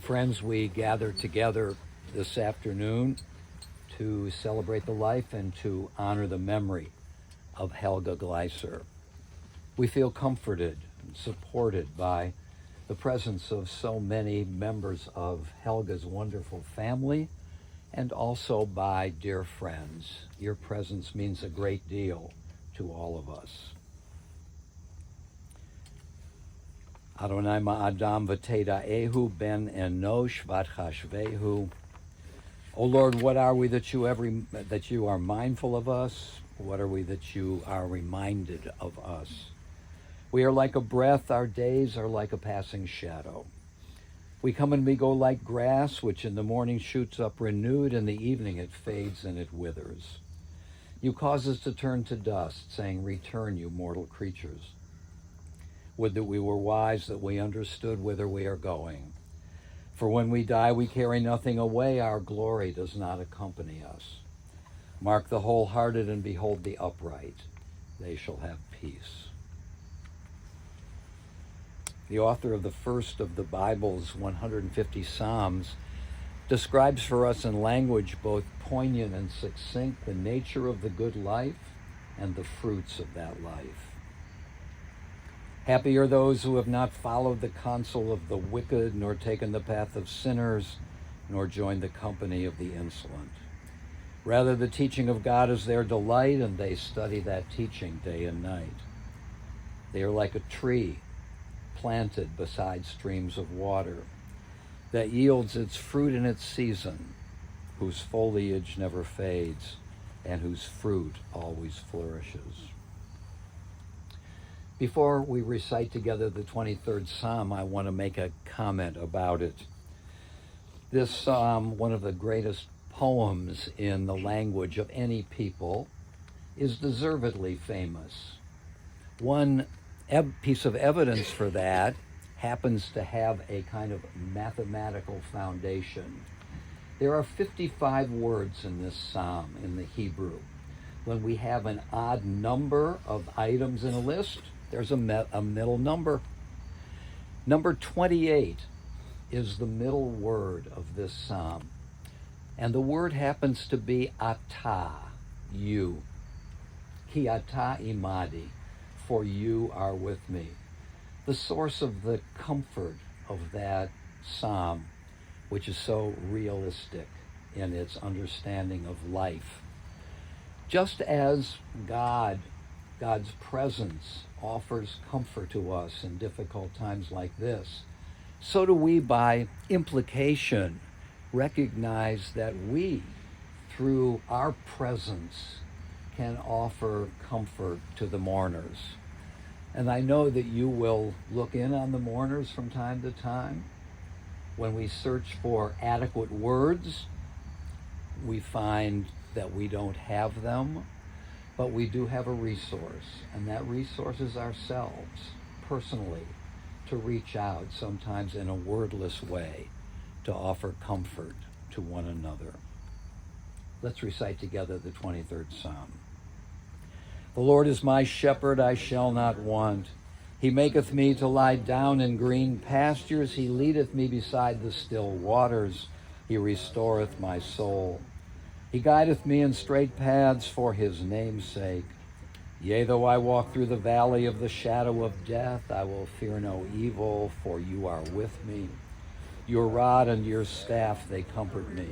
Friends, we gather together this afternoon to celebrate the life and to honor the memory of Helga Gleisser. We feel comforted and supported by the presence of so many members of Helga's wonderful family and also by dear friends. Your presence means a great deal to all of us. Adonai ma'adam v'teda'ehu ben enosh v'tchashvehu. O Lord, what are we that you are mindful of us? What are we that you are reminded of us? We are like a breath, our days are like a passing shadow. We come and we go like grass, which in the morning shoots up renewed, in the evening it fades and it withers. You cause us to turn to dust, saying, return, you mortal creatures. Would that we were wise, that we understood whither we are going. For when we die, we carry nothing away. Our glory does not accompany us. Mark the wholehearted and behold the upright. They shall have peace. The author of the first of the Bible's 150 Psalms describes for us in language both poignant and succinct the nature of the good life and the fruits of that life. Happy are those who have not followed the counsel of the wicked, nor taken the path of sinners, nor joined the company of the insolent. Rather, the teaching of God is their delight, and they study that teaching day and night. They are like a tree planted beside streams of water that yields its fruit in its season, whose foliage never fades, and whose fruit always flourishes. Before we recite together the 23rd Psalm, I want to make a comment about it. This psalm, one of the greatest poems in the language of any people, is deservedly famous. One piece of evidence for that happens to have a kind of mathematical foundation. There are 55 words in this psalm in the Hebrew. When we have an odd number of items in a list, there's a middle number. Number 28 is the middle word of this psalm. And the word happens to be atah, you. Ki atah imadi, for you are with me. The source of the comfort of that psalm, which is so realistic in its understanding of life. Just as God's presence offers comfort to us in difficult times like this, so do we, by implication, recognize that we, through our presence, can offer comfort to the mourners. And I know that you will look in on the mourners from time to time. When we search for adequate words, we find that we don't have them. But we do have a resource, and that resource is ourselves, personally, to reach out, sometimes in a wordless way, to offer comfort to one another. Let's recite together the 23rd Psalm. The Lord is my shepherd, I shall not want. He maketh me to lie down in green pastures. He leadeth me beside the still waters. He restoreth my soul. He guideth me in straight paths for his name's sake. Yea, though I walk through the valley of the shadow of death, I will fear no evil, for you are with me. Your rod and your staff, they comfort me.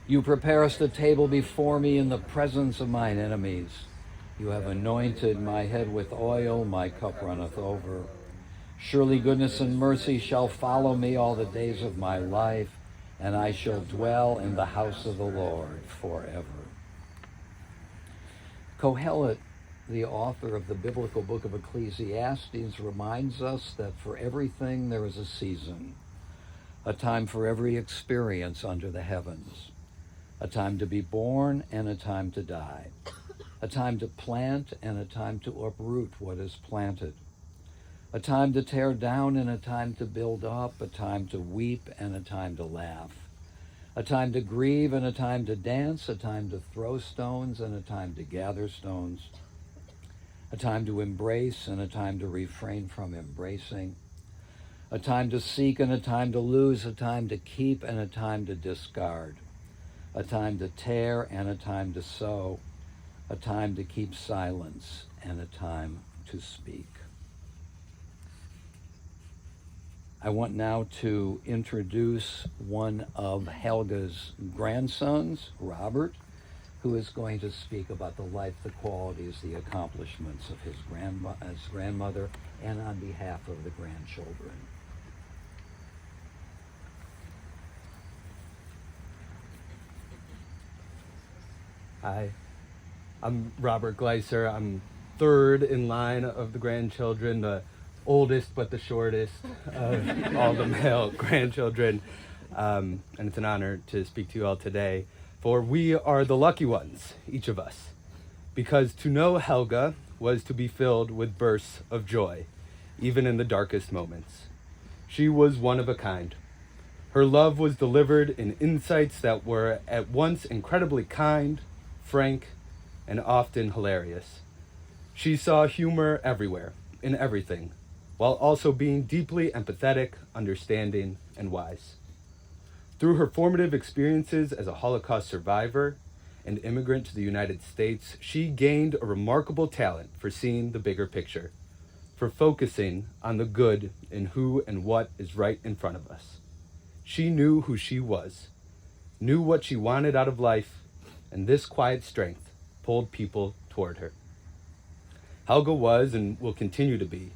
You preparest a table before me in the presence of mine enemies. You have anointed my head with oil, my cup runneth over. Surely goodness and mercy shall follow me all the days of my life, and I shall dwell in the house of the Lord forever. Kohelet, the author of the biblical book of Ecclesiastes, reminds us that for everything there is a season, a time for every experience under the heavens, a time to be born and a time to die, a time to plant and a time to uproot what is planted, a time to tear down and a time to build up, a time to weep and a time to laugh, a time to grieve and a time to dance, a time to throw stones and a time to gather stones, a time to embrace and a time to refrain from embracing, a time to seek and a time to lose, a time to keep and a time to discard, a time to tear and a time to sow, a time to keep silence and a time to speak. I want now to introduce one of Helga's grandsons, Robert, who is going to speak about the life, the qualities, the accomplishments of his grandmother, and on behalf of the grandchildren. Hi, I'm Robert Gleisser. I'm third in line of the grandchildren, the oldest but the shortest of all the male grandchildren. And it's an honor to speak to you all today, for we are the lucky ones, each of us, because to know Helga was to be filled with bursts of joy, even in the darkest moments. She was one of a kind. Her love was delivered in insights that were at once incredibly kind, frank, and often hilarious. She saw humor everywhere, in everything, while also being deeply empathetic, understanding, and wise. Through her formative experiences as a Holocaust survivor and immigrant to the United States, she gained a remarkable talent for seeing the bigger picture, for focusing on the good in who and what is right in front of us. She knew who she was, knew what she wanted out of life, and this quiet strength pulled people toward her. Helga was and will continue to be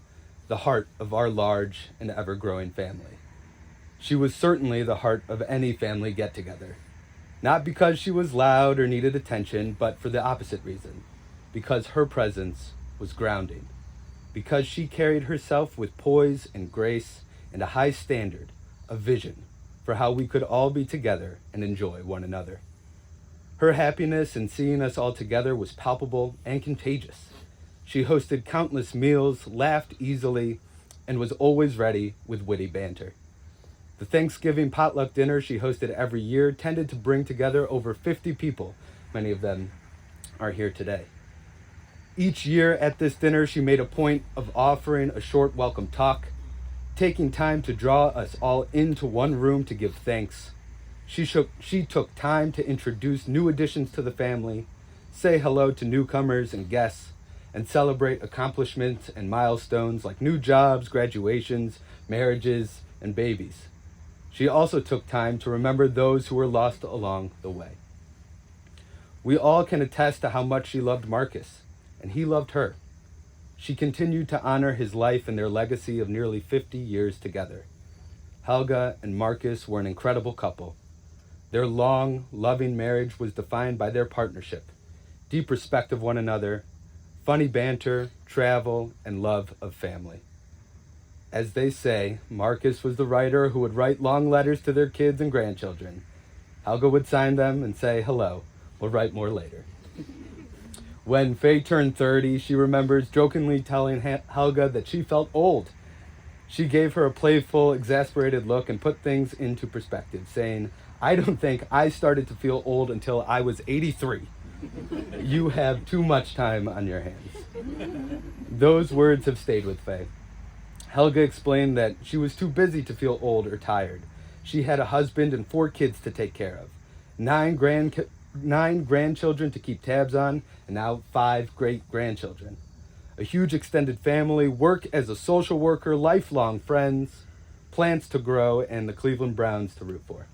the heart of our large and ever-growing family. She was certainly the heart of any family get-together, not because she was loud or needed attention, but for the opposite reason, because her presence was grounding, because she carried herself with poise and grace and a high standard, a vision for how we could all be together and enjoy one another. Her happiness in seeing us all together was palpable and contagious. She hosted countless meals, laughed easily, and was always ready with witty banter. The Thanksgiving potluck dinner she hosted every year tended to bring together over 50 people. Many of them are here today. Each year at this dinner, she made a point of offering a short welcome talk, taking time to draw us all into one room to give thanks. She took time to introduce new additions to the family, say hello to newcomers and guests, and celebrate accomplishments and milestones like new jobs, graduations, marriages, and babies. She also took time to remember those who were lost along the way. We all can attest to how much she loved Marcus, and he loved her. She continued to honor his life and their legacy of nearly 50 years together. Helga and Marcus were an incredible couple. Their long, loving marriage was defined by their partnership, deep respect of one another, funny banter, travel, and love of family. As they say, Marcus was the writer who would write long letters to their kids and grandchildren. Helga would sign them and say, "Hello, we'll write more later." When Faye turned 30, she remembers jokingly telling Helga that she felt old. She gave her a playful, exasperated look and put things into perspective, saying, "I don't think I started to feel old until I was 83. You have too much time on your hands." Those words have stayed with Faye. Helga explained that she was too busy to feel old or tired. She had a husband and 4 kids to take care of, 9 grandchildren to keep tabs on, and now 5 great-grandchildren. A huge extended family, work as a social worker, lifelong friends, plants to grow, and the Cleveland Browns to root for.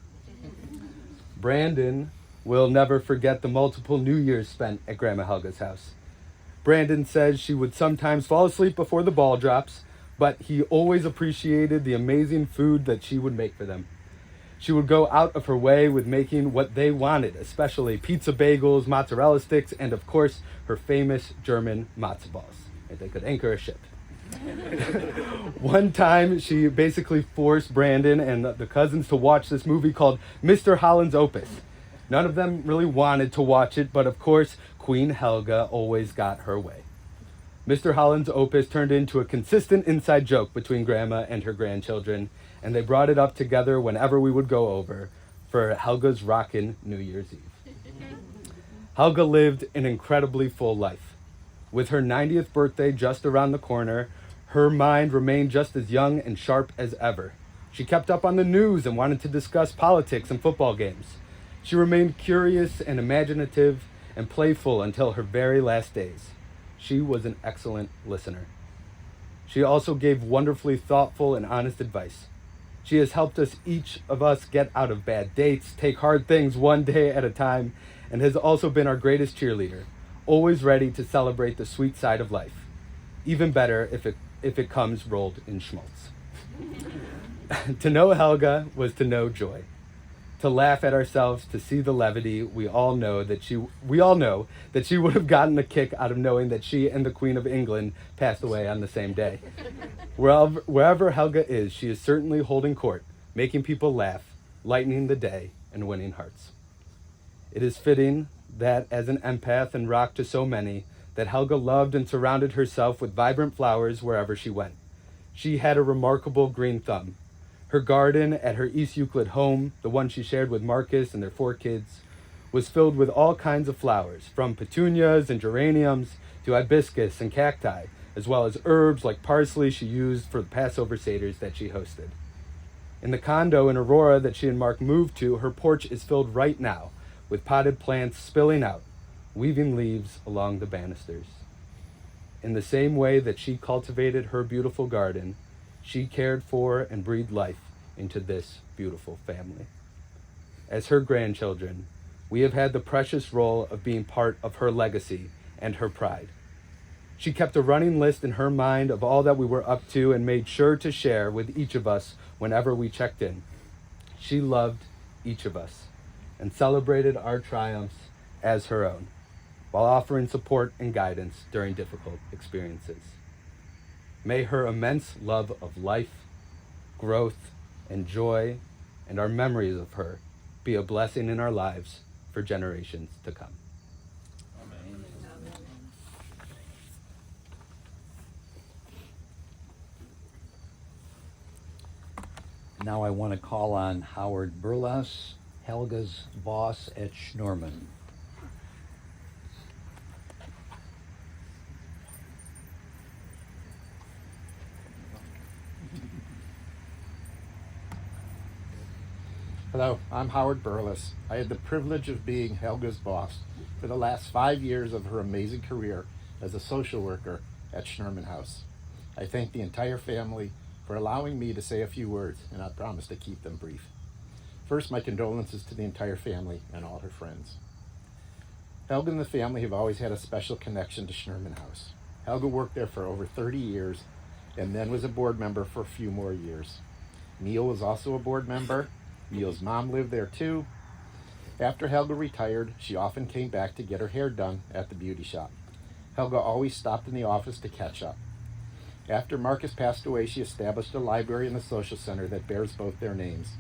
Brandon will never forget the multiple New Year's spent at Grandma Helga's house. Brandon says she would sometimes fall asleep before the ball drops, but he always appreciated the amazing food that she would make for them. She would go out of her way with making what they wanted, especially pizza bagels, mozzarella sticks, and of course, her famous German matzo balls. They could anchor a ship. One time, she basically forced Brandon and the cousins to watch this movie called Mr. Holland's Opus. None of them really wanted to watch it, but of course, Queen Helga always got her way. Mr. Holland's Opus turned into a consistent inside joke between Grandma and her grandchildren, and they brought it up together whenever we would go over for Helga's Rockin' New Year's Eve. Helga lived an incredibly full life. With her 90th birthday just around the corner, Her mind remained just as young and sharp as ever. She kept up on the news and wanted to discuss politics and football games. She remained curious and imaginative and playful until her very last days. She was an excellent listener. She also gave wonderfully thoughtful and honest advice. She has helped each of us get out of bad dates, take hard things one day at a time, and has also been our greatest cheerleader, always ready to celebrate the sweet side of life. Even better if it comes rolled in schmaltz. To know Helga was to know joy. To laugh at ourselves, to see the levity, we all know that she would have gotten a kick out of knowing that she and the Queen of England passed away on the same day. Wherever Helga is, she is certainly holding court, making people laugh, lightening the day, and winning hearts. It is fitting that as an empath and rock to so many, that Helga loved and surrounded herself with vibrant flowers wherever she went. She had a remarkable green thumb. Her garden at her East Euclid home, the one she shared with Marcus and their 4 kids, was filled with all kinds of flowers, from petunias and geraniums to hibiscus and cacti, as well as herbs like parsley she used for the Passover Seders that she hosted. In the condo in Aurora that she and Mark moved to, her porch is filled right now with potted plants spilling out, weaving leaves along the banisters. In the same way that she cultivated her beautiful garden, she cared for and breathed life into this beautiful family. As her grandchildren, we have had the precious role of being part of her legacy and her pride. She kept a running list in her mind of all that we were up to and made sure to share with each of us whenever we checked in. She loved each of us and celebrated our triumphs as her own, while offering support and guidance during difficult experiences. May her immense love of life, growth, and joy, and our memories of her be a blessing in our lives for generations to come. Amen. Now I want to call on Howard Berkowitz, Helga's boss at Schnorman. Hello, I'm Howard Berkowitz. I had the privilege of being Helga's boss for the last 5 years of her amazing career as a social worker at Schnorman House. I thank the entire family for allowing me to say a few words, and I promise to keep them brief. First, my condolences to the entire family and all her friends. Helga and the family have always had a special connection to Schnorman House. Helga worked there for over 30 years and then was a board member for a few more years. Neil was also a board member. Neil's mom lived there too. After Helga retired, she often came back to get her hair done at the beauty shop. Helga always stopped in the office to catch up. After Marcus passed away, she established a library in the social center that bears both their names.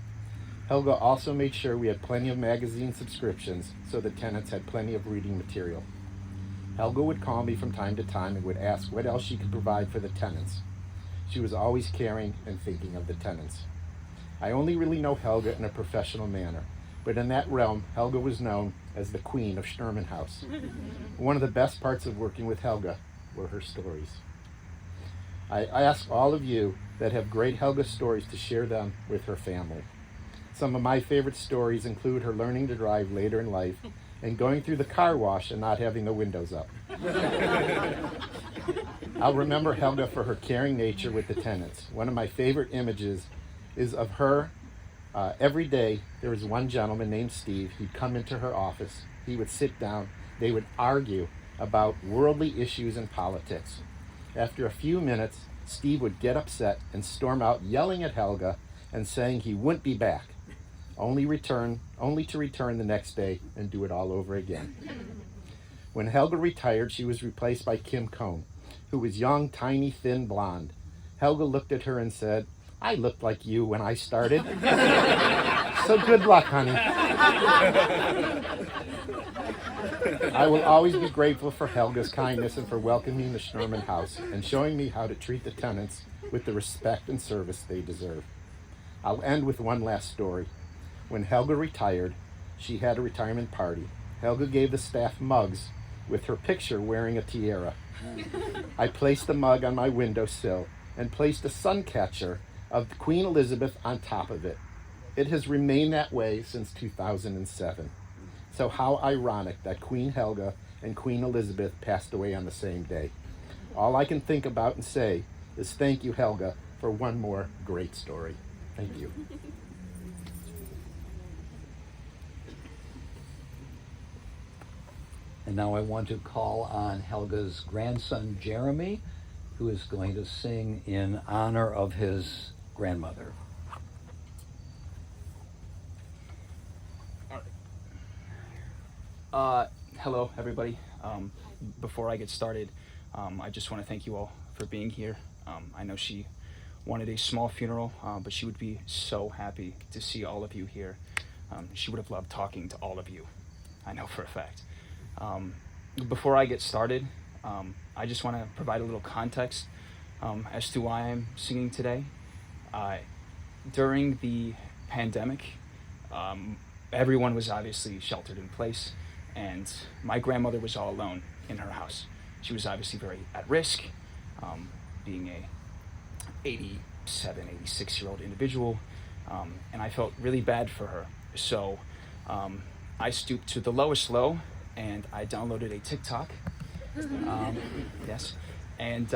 Helga also made sure we had plenty of magazine subscriptions so the tenants had plenty of reading material. Helga would call me from time to time and would ask what else she could provide for the tenants. She was always caring and thinking of the tenants. I only really know Helga in a professional manner, but in that realm, Helga was known as the Queen of Schnorman House. One of the best parts of working with Helga were her stories. I ask all of you that have great Helga stories to share them with her family. Some of my favorite stories include her learning to drive later in life and going through the car wash and not having the windows up. I'll remember Helga for her caring nature with the tenants. One of my favorite images is of her. Every day there was one gentleman named Steve. He'd come into her office. He would sit down. They would argue about worldly issues and politics. After a few minutes, Steve would get upset and storm out yelling at Helga and saying he wouldn't be back, only to return the next day and do it all over again. When Helga retired, she was replaced by Kim Cohn, who was young, tiny, thin, blonde. Helga looked at her and said, "I looked like you when I started. So good luck, honey." I will always be grateful for Helga's kindness and for welcoming the Schnorman House and showing me how to treat the tenants with the respect and service they deserve. I'll end with one last story. When Helga retired, she had a retirement party. Helga gave the staff mugs with her picture wearing a tiara. I placed the mug on my windowsill and placed a sun catcher of Queen Elizabeth on top of it. It has remained that way since 2007. So how ironic that Queen Helga and Queen Elizabeth passed away on the same day. All I can think about and say is thank you, Helga, for one more great story. Thank you. And now I want to call on Helga's grandson, Jeremy, who is going to sing in honor of his grandmother. Hello, everybody. Before I get started, I just want to thank you all for being here. I know she wanted a small funeral, but she would be so happy to see all of you here. She would have loved talking to all of you, I know for a fact. Before I get started, I just want to provide a little context as to why I'm singing today. During the pandemic, everyone was obviously sheltered in place, and my grandmother was all alone in her house. She was obviously very at risk, being a 87, 86-year-old individual, and I felt really bad for her. So I stooped to the lowest low, and I downloaded a TikTok. Yes, and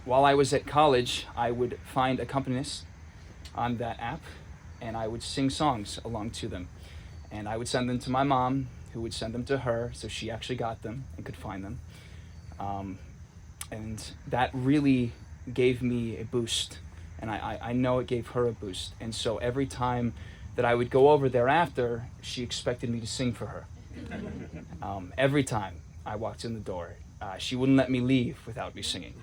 while I was at college, I would find accompanist on that app, and I would sing songs along to them. And I would send them to my mom, who would send them to her, so she actually got them and could find them. And that really gave me a boost, and I know it gave her a boost. And so every time that I would go over thereafter, she expected me to sing for her. Every time I walked in the door, she wouldn't let me leave without me singing.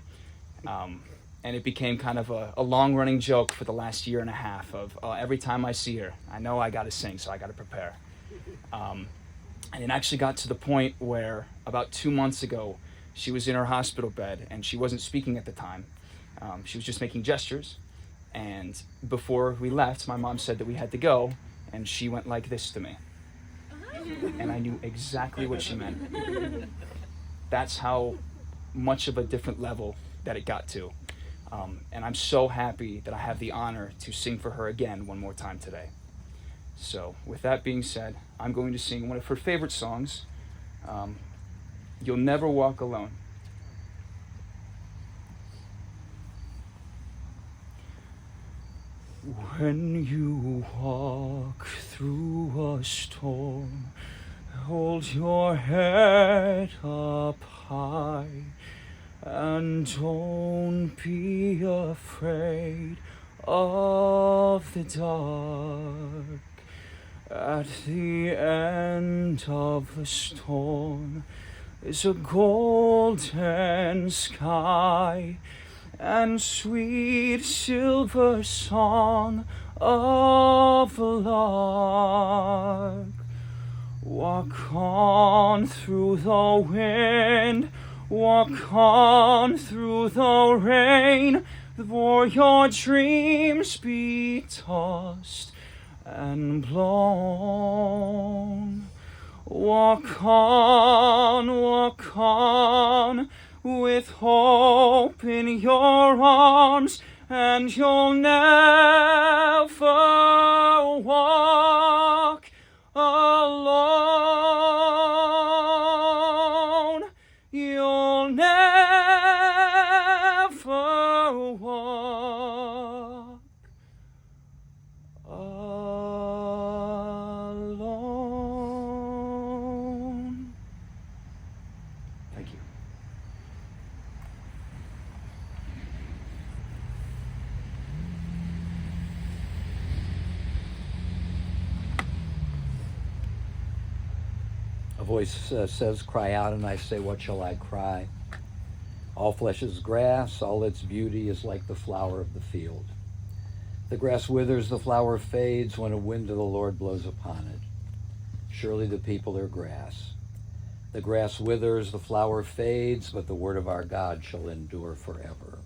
And it became kind of a long-running joke for the last year and a half of every time I see her, I know I got to sing, so I got to prepare. And it actually got to the point where about 2 months ago, she was in her hospital bed, and she wasn't speaking at the time. She was just making gestures. And before we left, my mom said that we had to go, and she went like this to me. And I knew exactly what she meant. That's how much of a different level that it got to. And I'm so happy that I have the honor to sing for her again one more time today. So with that being said, I'm going to sing one of her favorite songs, You'll Never Walk Alone. When you walk through a storm, hold your head up high, and don't be afraid of the dark. At the end of the storm is a golden sky and sweet silver song of a lark. Walk on through the wind, walk on through the rain, for your dreams be tossed and blown. Walk on, with hope in your arms, and you'll never walk alone. You'll never walk alone. Thank you. A voice says, cry out, and I say, what shall I cry? All flesh is grass, all its beauty is like the flower of the field. The grass withers, the flower fades when a wind of the Lord blows upon it. Surely the people are grass. The grass withers, the flower fades, but the word of our God shall endure forever.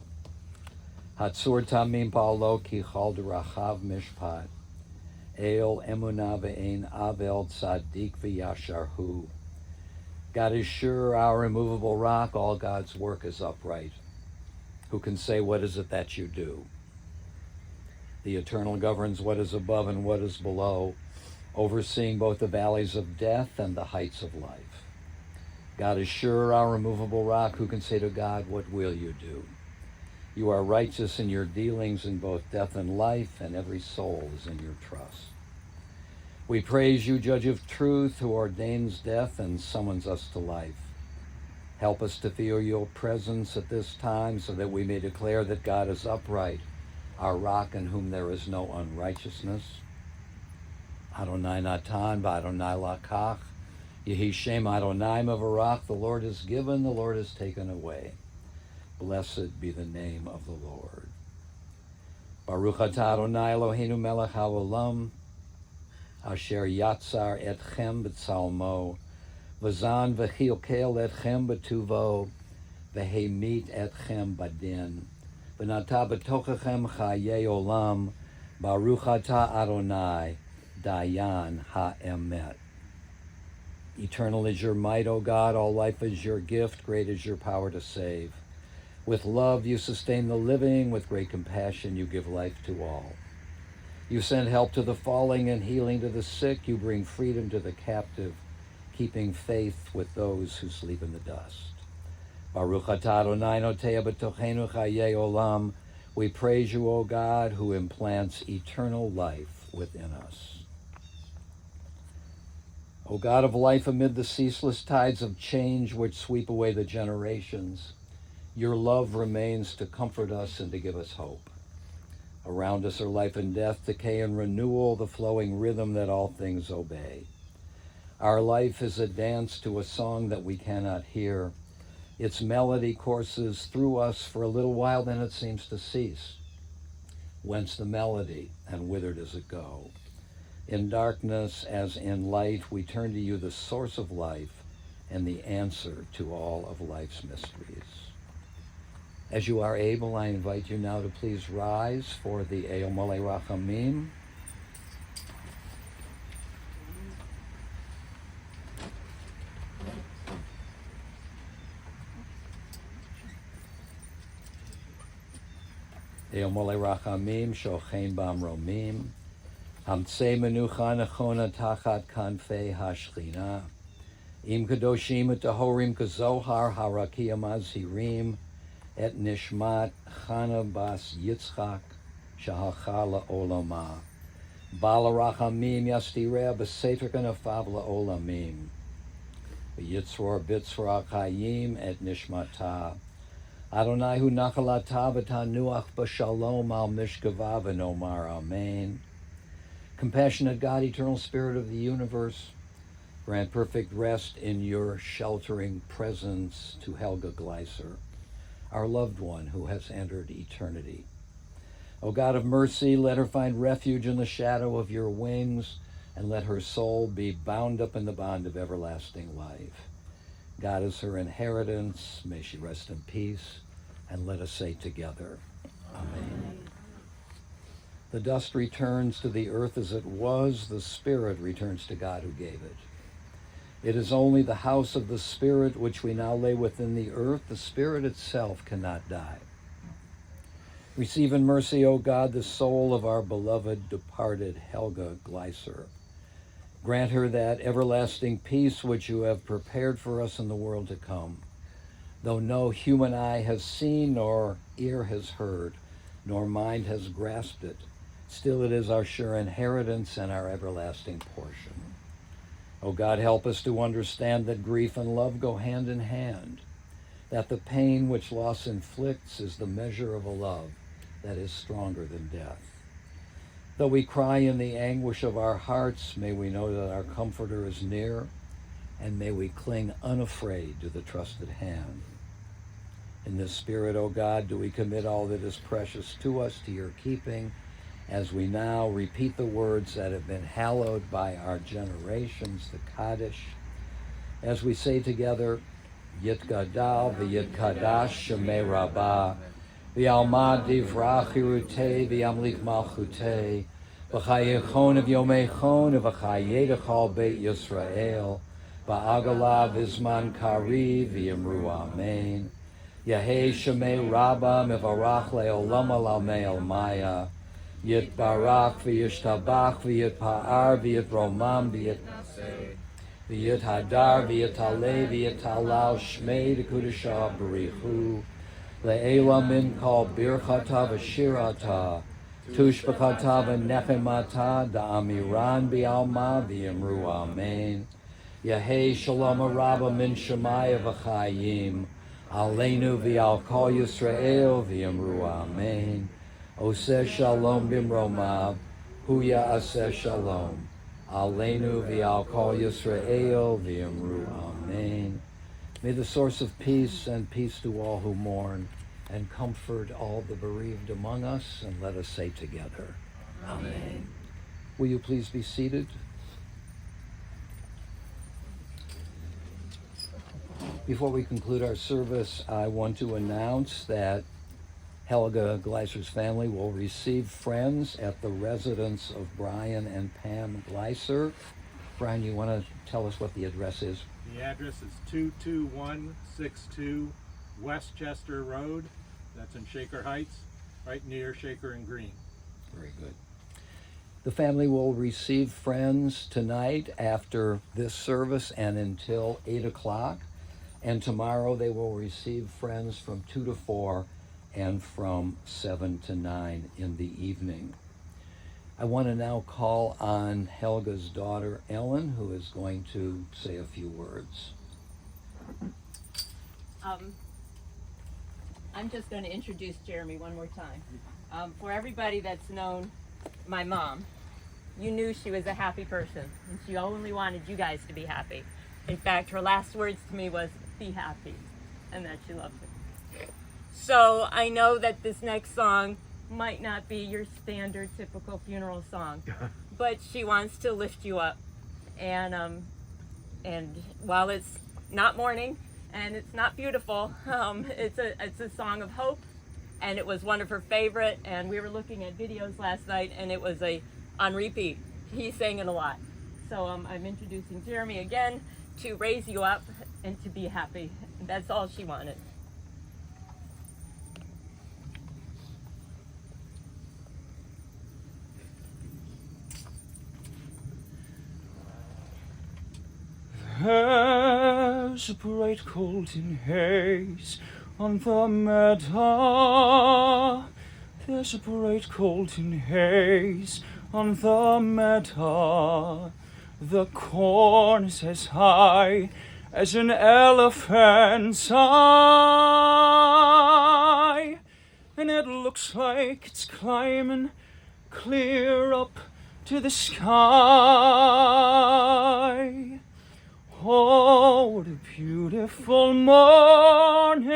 Hatzur tamim pa'alo ki chal d'rachav mishpat. El emunah ve'ein avel tzaddik v'yashar hu. God is sure, our immovable rock, all God's work is upright. Who can say, what is it that you do? The Eternal governs what is above and what is below, overseeing both the valleys of death and the heights of life. God is sure, our immovable rock. Who can say to God, what will you do? You are righteous in your dealings in both death and life, and every soul is in your trust. We praise you, Judge of truth, who ordains death and summons us to life. Help us to feel your presence at this time so that we may declare that God is upright, our rock in whom there is no unrighteousness. Adonai Natan v'Adonai lakach. Yehi Shem Adonai Mavarach. The Lord has given, the Lord has taken away. Blessed be the name of the Lord. Baruch atah Adonai Eloheinu melech haolam, asher yatzar etchem b'tzalmo, v'zan v'chilkel etchem b'tuvo, v'hemit etchem badin, v'nata b'tochechem chayei olam, Baruch atah Adonai, Dayan ha'emet. Eternal is your might, O God. All life is your gift. Great is your power to save. With love you sustain the living. With great compassion you give life to all. You send help to the falling and healing to the sick. You bring freedom to the captive, keeping faith with those who sleep in the dust. Baruch atah Adonai noteah b'tochenu chayei olam. We praise you, O God, who implants eternal life within us. O God of life, amid the ceaseless tides of change which sweep away the generations, your love remains to comfort us and to give us hope. Around us are life and death, decay and renewal, the flowing rhythm that all things obey. Our life is a dance to a song that we cannot hear. Its melody courses through us for a little while, then it seems to cease. Whence the melody, and whither does it go? In darkness as in light, we turn to you, the source of life and the answer to all of life's mysteries. As you are able, I invite you now to please rise for the Eil Malei Rachamim. Eil Malei Rachamim, Shochein Bam Romim. Hamtzei menucha nechona tachat kanfei hashchina. Im kadoshim et tahorim kazohar harakia mazhirim et nishmat Chana bas Yitzchak shahalcha la'olama. Bala rachamim yastireh b'sefer kanafav la'olamim. V'yitzror bitzror chayim et nishmata. Adonai hu nachalata v'tanuach b'shalom al mishkava v'nomar amen. Compassionate God, eternal Spirit of the universe, grant perfect rest in your sheltering presence to Helga Gleisser, our loved one who has entered eternity. O God of mercy, let her find refuge in the shadow of your wings, and let her soul be bound up in the bond of everlasting life. God is her inheritance. May she rest in peace, and let us say together, Amen. The dust returns to the earth as it was. The Spirit returns to God who gave it. It is only the house of the Spirit which we now lay within the earth. The Spirit itself cannot die. Receive in mercy, O God, the soul of our beloved departed Helga Gleisser. Grant her that everlasting peace which you have prepared for us in the world to come. Though no human eye has seen, nor ear has heard, nor mind has grasped it, still it is our sure inheritance and our everlasting portion. O God, help us to understand that grief and love go hand in hand, that the pain which loss inflicts is the measure of a love that is stronger than death. Though we cry in the anguish of our hearts, may we know that our Comforter is near, and may we cling unafraid to the trusted hand. In this spirit, O God, do we commit all that is precious to us to your keeping, as we now repeat the words that have been hallowed by our generations, the Kaddish, as we say together, Yitgadal v'Yitkadash Shemei Rabbah, v'Yalmad Divrach Hirutei v'Yamlik Malchutei, v'Chayechon of Yomechon v'Chayedechal Beit Yisrael, v'Agala v'Zman Kari v'Yimru Amen. Yahei Shemei Rabba Mevarach Le'olam Alamei Almaya. Yitbarach v'yishtabach v'yitpa'ar v'yitromam v'yithadar v'yitalei v'yitalal shmei d'kudashah b'richu le'ela min kol birchata v'shirata tushbachata v'nechemata da'amiran b'alma v'yimru amen. Yahei shalom rabba min shemaya v'chayim aleinu v'al kol Yisrael v'yimru amen. Oseh shalom bimromav, huya aseh shalom. Aleinu v'al kol Yisrael v'yamru amen. May the source of peace and peace to all who mourn and comfort all the bereaved among us, and let us say together, amen. Will you please be seated? Before we conclude our service, I want to announce that Helga Gleisser's family will receive friends at the residence of Brian and Pam Gleisser. Brian, you want to tell us what the address is? The address is 22162 Westchester Road. That's in Shaker Heights, right near Shaker and Green. Very good. The family will receive friends tonight after this service and until 8 o'clock. And tomorrow they will receive friends from 2 to 4 and from 7 to 9 in the evening. I want to now call on Helga's daughter, Ellen, who is going to say a few words. I'm just going to introduce Jeremy one more time. For everybody that's known my mom, you knew she was a happy person, and she only wanted you guys to be happy. In fact, her last words to me was, "Be happy," and that she loved it. So I know that this next song might not be your standard typical funeral song, but she wants to lift you up. And while it's not mourning and it's not beautiful, it's a song of hope, and it was one of her favorite. And we were looking at videos last night, and it was on repeat. He sang it a lot. So I'm introducing Jeremy again to raise you up and to be happy. That's all she wanted. There's a bright golden haze on the meadow. There's a bright golden haze on the meadow. The corn is as high as an elephant's eye, and it looks like it's climbing clear up to the sky. Oh, what a beautiful morning.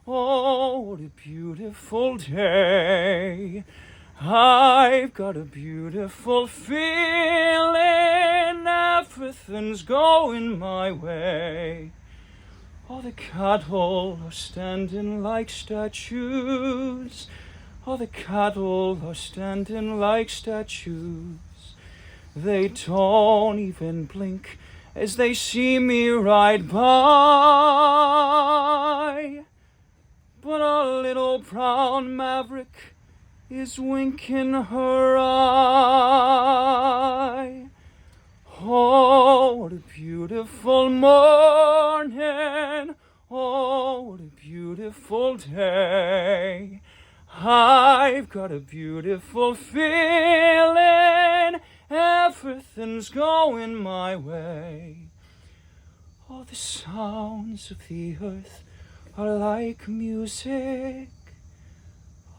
Oh, what a beautiful day. I've got a beautiful feeling, everything's going my way. All the cattle are standing like statues. All the cattle are standing like statues. They don't even blink as they see me ride by. But a little brown maverick is winking her eye. Oh, what a beautiful morning. Oh, what a beautiful day. I've got a beautiful feeling, everything's going my way. All the sounds of the earth are like music.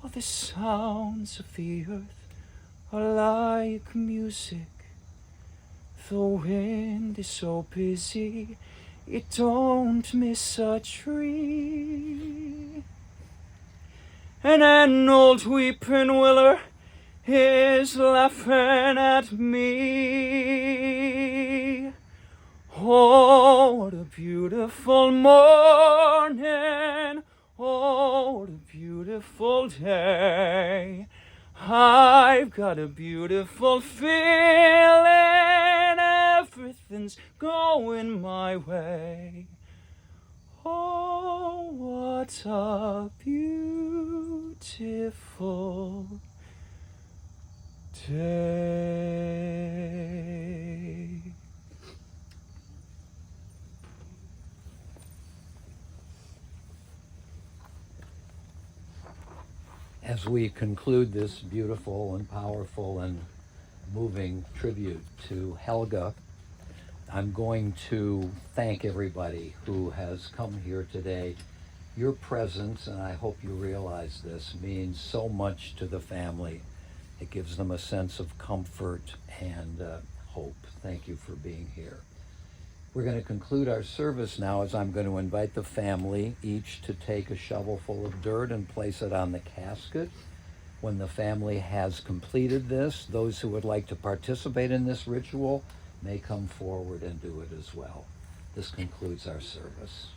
All the sounds of the earth are like music. The wind is so busy, it don't miss a tree. And an old weeping willow is laughing at me. Oh, what a beautiful morning. Oh, what a beautiful day. I've got a beautiful feeling, everything's going my way. Oh, what a beautiful day. As we conclude this beautiful and powerful and moving tribute to Helga, I'm going to thank everybody who has come here today. Your presence, and I hope you realize this, means so much to the family. It gives them a sense of comfort and hope. Thank you for being here. We're going to conclude our service now as I'm going to invite the family each to take a shovelful of dirt and place it on the casket. When the family has completed this, those who would like to participate in this ritual may come forward and do it as well. This concludes our service.